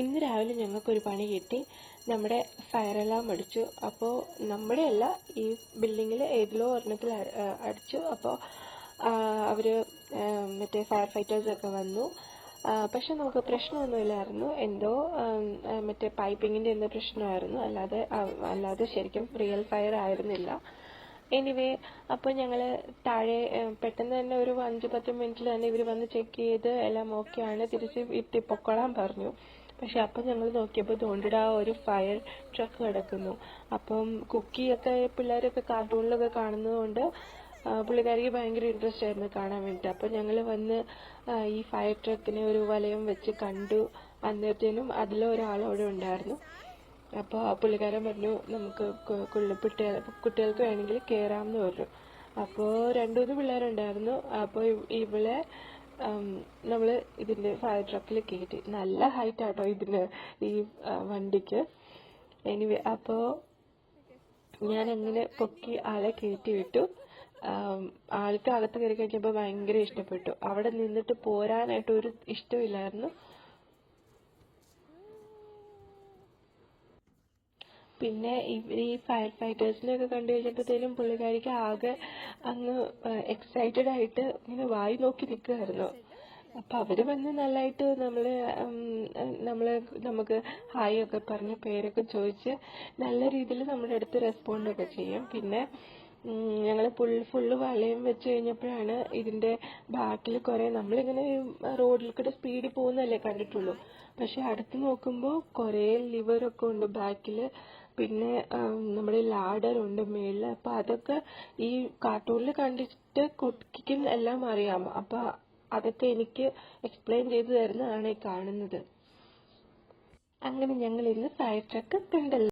ഇന്ന് രാവിലെ ഞങ്ങൾക്കൊരു പണി കിട്ടി. നമ്മുടെ ഫയർ അലാം അടിച്ചു. അപ്പോൾ നമ്മുടെ അല്ല, ഈ ബിൽഡിങ്ങിൽ ഏതിലോ ഒരെണ്ണത്തിൽ അടിച്ചു. അപ്പോൾ അവർ മറ്റേ ഫയർ ഫൈറ്റേഴ്സൊക്കെ വന്നു. പക്ഷെ നമുക്ക് പ്രശ്നമൊന്നുമില്ലായിരുന്നു. എന്തോ മറ്റേ പൈപ്പിങ്ങിൻ്റെ എന്തോ പ്രശ്നമായിരുന്നു, അല്ലാതെ ശരിക്കും റിയൽ ഫയർ ആയിരുന്നില്ല. എനിവേ, അപ്പോൾ ഞങ്ങൾ താഴെ പെട്ടെന്ന് തന്നെ ഒരു 5-10 മിനിറ്റിൽ തന്നെ ഇവർ വന്ന് ചെക്ക് ചെയ്ത് എല്ലാം ഓക്കെയാണ്, തിരിച്ച് വീട്ടിൽ പൊക്കോളാൻ പറഞ്ഞു. പക്ഷെ അപ്പം ഞങ്ങൾ നോക്കിയപ്പോൾ തോണ്ടിടാ ഒരു ഫയർ ട്രക്ക് കിടക്കുന്നു. അപ്പം കുക്കിയൊക്കെ പിള്ളേരൊക്കെ കാർട്ടൂണിലൊക്കെ കാണുന്നതുകൊണ്ട് പുള്ളിക്കാരിക്ക് ഭയങ്കര ഇൻട്രസ്റ്റ് ആയിരുന്നു കാണാൻ വേണ്ടിയിട്ട്. അപ്പം ഞങ്ങൾ വന്ന് ഈ ഫയർ ട്രക്കിനെ ഒരു വലയം വെച്ച് കണ്ടു. അന്നേരത്തേനും അതിലൊരാൾ അവിടെ ഉണ്ടായിരുന്നു. അപ്പോൾ ആ പുള്ളിക്കാരൻ പറഞ്ഞു, നമുക്ക് കുട്ടികൾക്ക് വേണമെങ്കിൽ കയറാമെന്ന് പറഞ്ഞു. അപ്പോൾ 2-3 പിള്ളേരുണ്ടായിരുന്നു. അപ്പോൾ ഇവളെ നമ്മൾ ഇതിൻ്റെ ഫയർ ട്രക്കിൽ കയറ്റി. നല്ല ഹൈറ്റ് ആട്ടോ ഇതിന്, ഈ വണ്ടിക്ക്. എനിവേ, അപ്പോൾ ഞാൻ അങ്ങനെ പൊക്കി ആളെ കയറ്റി വിട്ടു. ആൾക്ക് അകത്ത് കയറി കഴിഞ്ഞപ്പോൾ ഭയങ്കര ഇഷ്ടപ്പെട്ടു. അവിടെ നിന്നിട്ട് പോരാനായിട്ട് ഒരു ഇഷ്ടമില്ലായിരുന്നു. പിന്നെ ഈ ഫയർ ഫൈറ്റേഴ്സിനെയൊക്കെ കണ്ടു കഴിഞ്ഞപ്പോഴത്തേനും പുള്ളിക്കാരിക്ക് ആകെ അങ്ങ് എക്സൈറ്റഡ് ആയിട്ട് ഇങ്ങനെ വായി നോക്കി നിൽക്കുമായിരുന്നു. അപ്പം അവർ വന്ന് നല്ലതായിട്ട് നമുക്ക് ഹായ് ഒക്കെ പറഞ്ഞ് പേരൊക്കെ ചോദിച്ച് നല്ല രീതിയിൽ നമ്മുടെ അടുത്ത് റെസ്പോണ്ടൊക്കെ ചെയ്യും. പിന്നെ ഞങ്ങൾ ഫുള്ള് വലയം വെച്ച് കഴിഞ്ഞപ്പോഴാണ് ഇതിൻ്റെ ബാക്കിൽ കുറേ, നമ്മളിങ്ങനെ റോഡിൽ കൂടെ സ്പീഡിൽ പോകുന്നതല്ലേ കണ്ടിട്ടുള്ളൂ, പക്ഷെ അടുത്ത് നോക്കുമ്പോൾ കുറേ ലിവറൊക്കെ ഉണ്ട് ബാക്കിൽ. പിന്നെ നമ്മുടെ ലാഡറുണ്ട് മേളിൽ. അപ്പം അതൊക്കെ ഈ കാർട്ടൂണിൽ കണ്ടിട്ട് കുട്ടിക്കും എല്ലാം അറിയാം. അപ്പം അതൊക്കെ എനിക്ക് എക്സ്പ്ലെയിൻ ചെയ്തു തരുന്നതാണ് ഈ കാണുന്നത്. അങ്ങനെ ഞങ്ങൾ ഇന്ന് ഫയർ ട്രക്ക് കണ്ടല്ലോ.